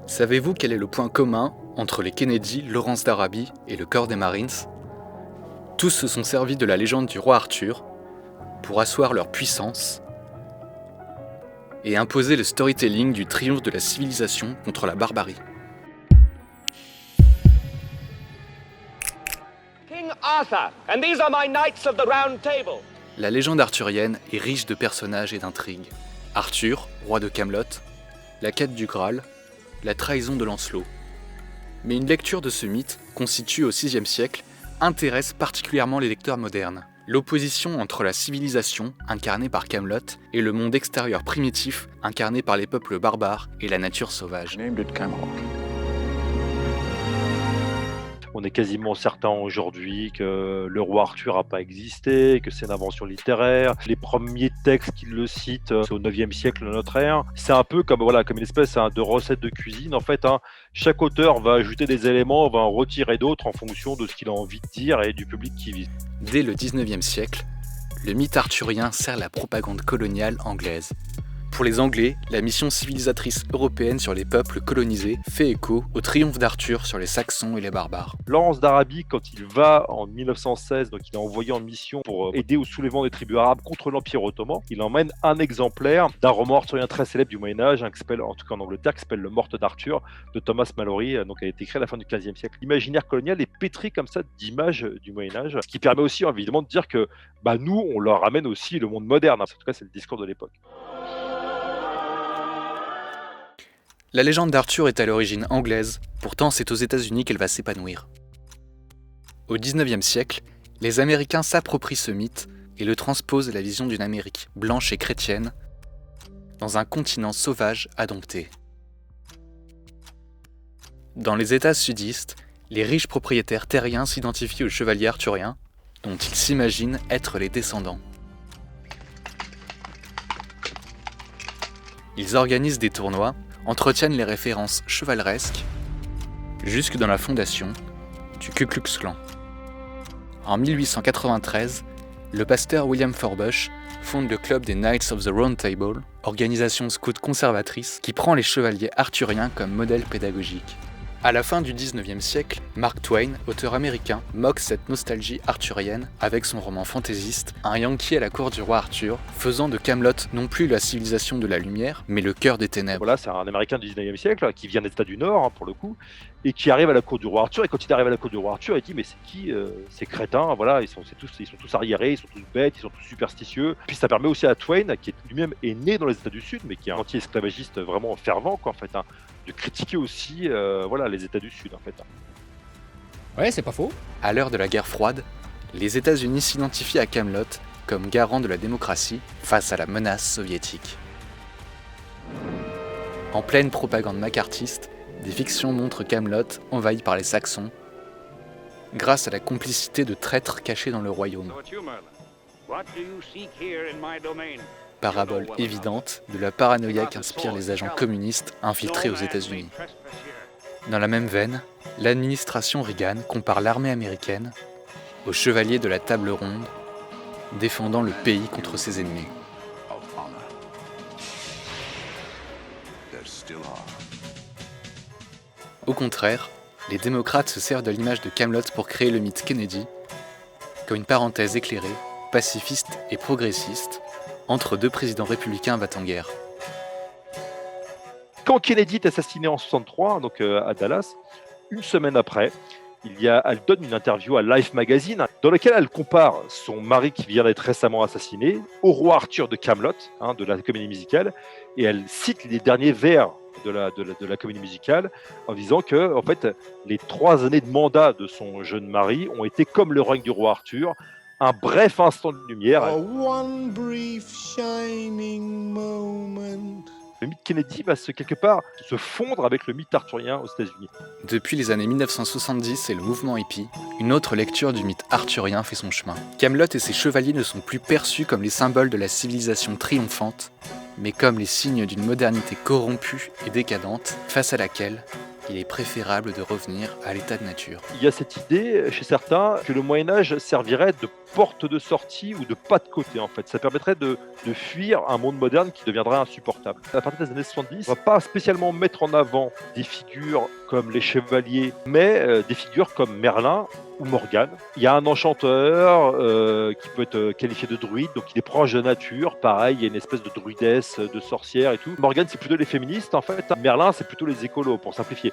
Savez-vous quel est le point commun entre les Kennedy, Lawrence d'Arabie et le corps des Marines ? Tous se sont servis de la légende du roi Arthur pour asseoir leur puissance et imposer le storytelling du triomphe de la civilisation contre la barbarie. King Arthur, and these are my knights of the Round Table. La légende arthurienne est riche de personnages et d'intrigues. Arthur, roi de Camelot, la quête du Graal, la trahison de Lancelot. Mais une lecture de ce mythe, constitué au VIe siècle, intéresse particulièrement les lecteurs modernes. L'opposition entre la civilisation, incarnée par Camelot, et le monde extérieur primitif, incarné par les peuples barbares et la nature sauvage. On est quasiment certain aujourd'hui que le roi Arthur n'a pas existé, que c'est une invention littéraire. Les premiers textes qui le citent, c'est au IXe siècle de notre ère. C'est un peu comme une espèce de recette de cuisine. En fait, chaque auteur va ajouter des éléments, va en retirer d'autres en fonction de ce qu'il a envie de dire et du public qu'il vise. Dès le XIXe siècle, le mythe arthurien sert la propagande coloniale anglaise. Pour les Anglais, la mission civilisatrice européenne sur les peuples colonisés fait écho au triomphe d'Arthur sur les Saxons et les barbares. Lawrence d'Arabie, quand il va en 1916, donc il est envoyé en mission pour aider au soulèvement des tribus arabes contre l'Empire ottoman, il emmène un exemplaire d'un roman arthurien très célèbre du Moyen-Âge, qui s'appelle, en tout cas en Angleterre, qui s'appelle Le Morte d'Arthur, de Thomas Malory, donc elle a été écrite à la fin du XVe siècle. L'imaginaire colonial est pétri comme ça d'images du Moyen-Âge, ce qui permet aussi évidemment de dire que nous, on leur ramène aussi le monde moderne. En tout cas, c'est le discours de l'époque. La légende d'Arthur est à l'origine anglaise, pourtant c'est aux États-Unis qu'elle va s'épanouir. Au XIXe siècle, les Américains s'approprient ce mythe et le transposent à la vision d'une Amérique blanche et chrétienne dans un continent sauvage indompté. Dans les États sudistes, les riches propriétaires terriens s'identifient aux chevaliers arthuriens, dont ils s'imaginent être les descendants. Ils organisent des tournois, entretiennent les références chevaleresques, jusque dans la fondation du Ku Klux Klan. En 1893, le pasteur William Forbush fonde le club des Knights of the Round Table, organisation scout conservatrice qui prend les chevaliers arthuriens comme modèle pédagogique. À la fin du XIXe siècle, Mark Twain, auteur américain, moque cette nostalgie arthurienne avec son roman fantaisiste Un Yankee à la cour du roi Arthur, faisant de Camelot non plus la civilisation de la lumière, mais le cœur des ténèbres. Voilà, c'est un Américain du XIXe siècle qui vient des États du Nord, pour le coup, et qui arrive à la cour du roi Arthur. Et quand il arrive à la cour du roi Arthur, il dit mais c'est qui ces crétins? Voilà, ils sont tous arriérés, ils sont tous bêtes, ils sont tous superstitieux. Puis ça permet aussi à Twain, qui lui-même est né dans les États du Sud, mais qui est un anti-esclavagiste vraiment fervent, de critiquer aussi les États du Sud, en fait. Ouais, c'est pas faux. À l'heure de la guerre froide, les États-Unis s'identifient à Camelot comme garant de la démocratie face à la menace soviétique. En pleine propagande macartiste, des fictions montrent Camelot envahi par les Saxons, grâce à la complicité de traîtres cachés dans le royaume. Parabole évidente de la paranoïa qu'inspirent les agents communistes infiltrés aux États-Unis. Dans la même veine, l'administration Reagan compare l'armée américaine aux chevaliers de la table ronde, défendant le pays contre ses ennemis. Au contraire, les démocrates se servent de l'image de Camelot pour créer le mythe Kennedy comme une parenthèse éclairée, pacifiste et progressiste entre deux présidents républicains va-t-en-guerre. Quand Kennedy est assassiné en 1963, donc à Dallas, une semaine après, elle donne une interview à Life Magazine dans laquelle elle compare son mari qui vient d'être récemment assassiné au roi Arthur de Camelot, de la comédie musicale, et elle cite les derniers vers de la comédie musicale en disant que en fait, les 3 années de mandat de son jeune mari ont été comme le règne du roi Arthur, un bref instant de lumière. One brief shining moment. Le mythe Kennedy va quelque part se fondre avec le mythe arthurien aux États-Unis. Depuis les années 1970 et le mouvement hippie, une autre lecture du mythe arthurien fait son chemin. Camelot et ses chevaliers ne sont plus perçus comme les symboles de la civilisation triomphante, mais comme les signes d'une modernité corrompue et décadente face à laquelle il est préférable de revenir à l'état de nature. Il y a cette idée chez certains que le Moyen-Âge servirait de porte de sortie ou de pas de côté en fait. Ça permettrait de fuir un monde moderne qui deviendrait insupportable. À partir des années 70, on va pas spécialement mettre en avant des figures comme les chevaliers, mais des figures comme Merlin ou Morgane. Il y a un enchanteur qui peut être qualifié de druide, donc il est proche de nature. Pareil, il y a une espèce de druidesse, de sorcière et tout. Morgane, c'est plutôt les féministes en fait. Merlin, c'est plutôt les écolos, pour simplifier.